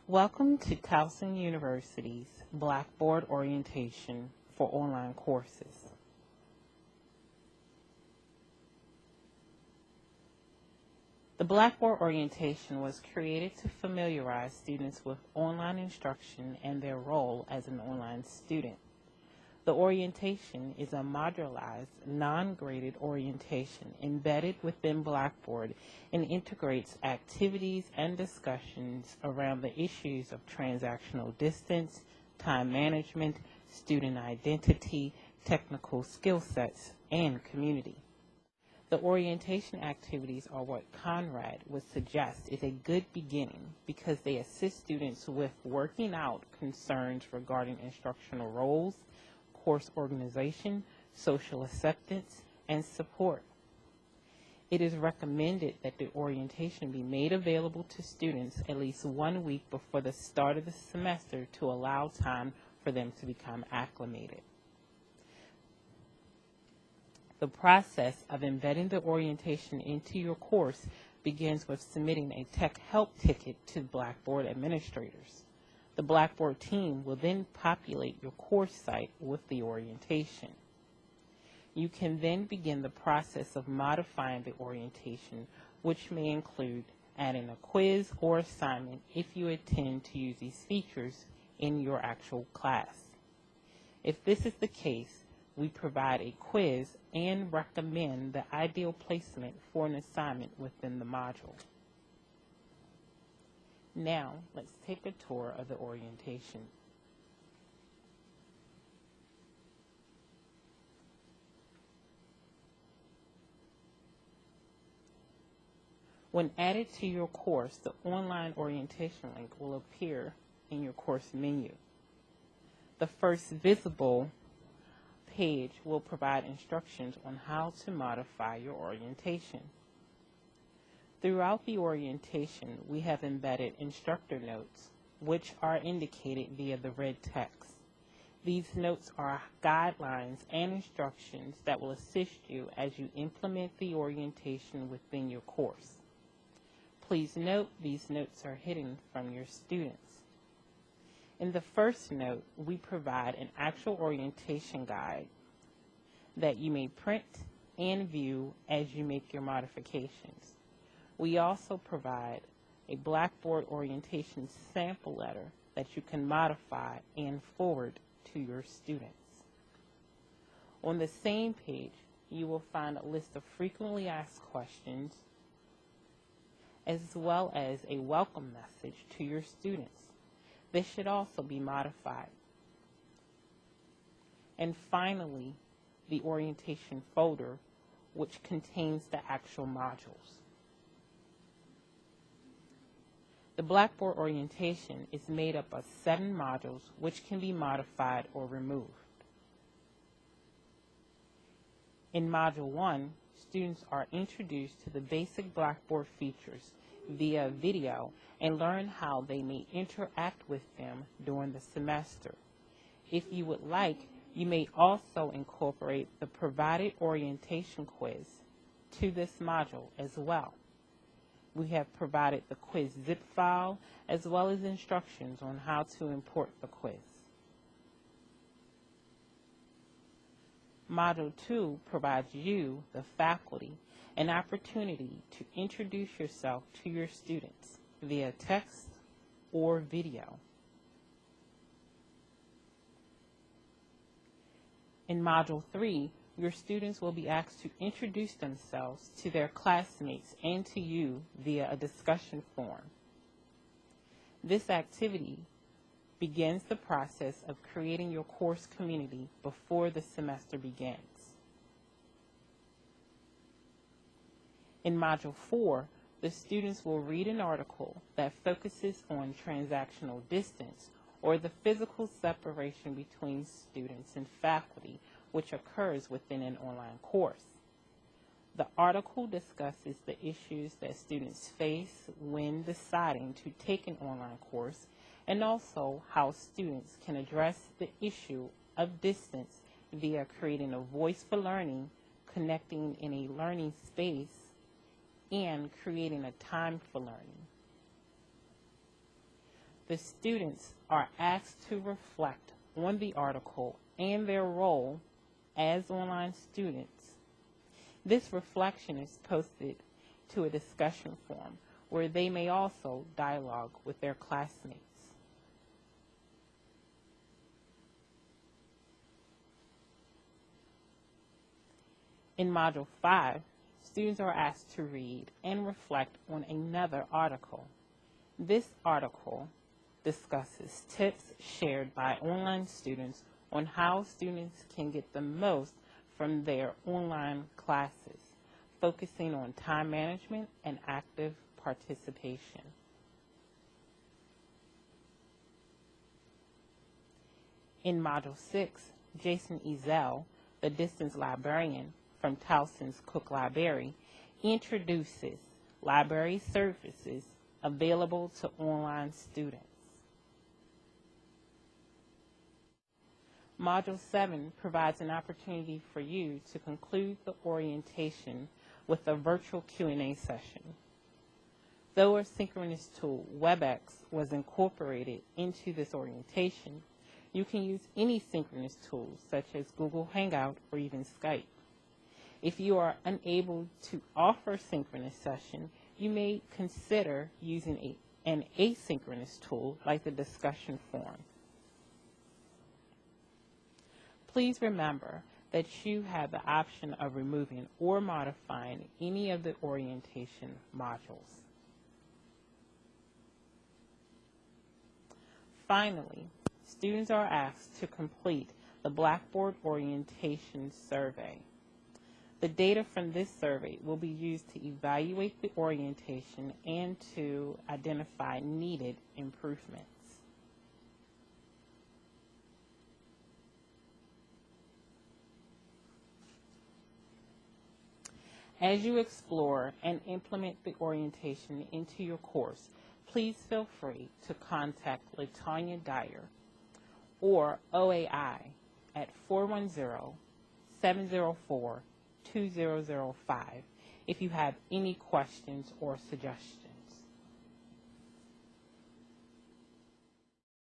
Welcome to Towson University's Blackboard Orientation for online courses. The Blackboard Orientation was created to familiarize students with online instruction and their role as an online student. The orientation is a modularized, non-graded orientation embedded within Blackboard and integrates activities and discussions around the issues of transactional distance, time management, student identity, technical skill sets, and community. The orientation activities are what Conrad would suggest is a good beginning because they assist students with working out concerns regarding instructional roles, course organization, social acceptance, and support. It is recommended that the orientation be made available to students at least 1 week before the start of the semester to allow time for them to become acclimated. The process of embedding the orientation into your course begins with submitting a tech help ticket to Blackboard administrators. The Blackboard team will then populate your course site with the orientation. You can then begin the process of modifying the orientation, which may include adding a quiz or assignment if you intend to use these features in your actual class. If this is the case, we provide a quiz and recommend the ideal placement for an assignment within the module. Now, let's take a tour of the orientation. When added to your course, the online orientation link will appear in your course menu. The first visible page will provide instructions on how to modify your orientation. Throughout the orientation, we have embedded Instructor Notes, which are indicated via the red text. These notes are guidelines and instructions that will assist you as you implement the orientation within your course. Please note these notes are hidden from your students. In the first note, we provide an actual orientation guide that you may print and view as you make your modifications. We also provide a Blackboard orientation sample letter that you can modify and forward to your students. On the same page, you will find a list of frequently asked questions as well as a welcome message to your students. This should also be modified. And finally, the orientation folder, which contains the actual modules. The Blackboard orientation is made up of 7 modules which can be modified or removed. In Module 1, students are introduced to the basic Blackboard features via video and learn how they may interact with them during the semester. If you would like, you may also incorporate the provided orientation quiz to this module as well. We have provided the quiz zip file as well as instructions on how to import the quiz. Module 2 provides you, the faculty, an opportunity to introduce yourself to your students via text or video. In Module 3, your students will be asked to introduce themselves to their classmates and to you via a discussion forum. This activity begins the process of creating your course community before the semester begins. In Module 4, the students will read an article that focuses on transactional distance, or the physical separation between students and faculty, which occurs within an online course. The article discusses the issues that students face when deciding to take an online course, and also how students can address the issue of distance via creating a voice for learning, connecting in a learning space, and creating a time for learning. The students are asked to reflect on the article and their role as online students. This reflection is posted to a discussion forum where they may also dialogue with their classmates. In Module 5, students are asked to read and reflect on another article. This article discusses tips shared by online students on how students can get the most from their online classes, focusing on time management and active participation. In Module 6, Jason Ezel, the distance librarian from Towson's Cook Library, introduces library services available to online students. Module 7 provides an opportunity for you to conclude the orientation with a virtual Q&A session. Though a synchronous tool, WebEx, was incorporated into this orientation, you can use any synchronous tools such as Google Hangout or even Skype. If you are unable to offer a synchronous session, you may consider using an asynchronous tool like the discussion forum. Please remember that you have the option of removing or modifying any of the orientation modules. Finally, students are asked to complete the Blackboard Orientation survey. The data from this survey will be used to evaluate the orientation and to identify needed improvements. As you explore and implement the orientation into your course, please feel free to contact LaTanya Dyer or OAI at 410-704-2005 if you have any questions or suggestions.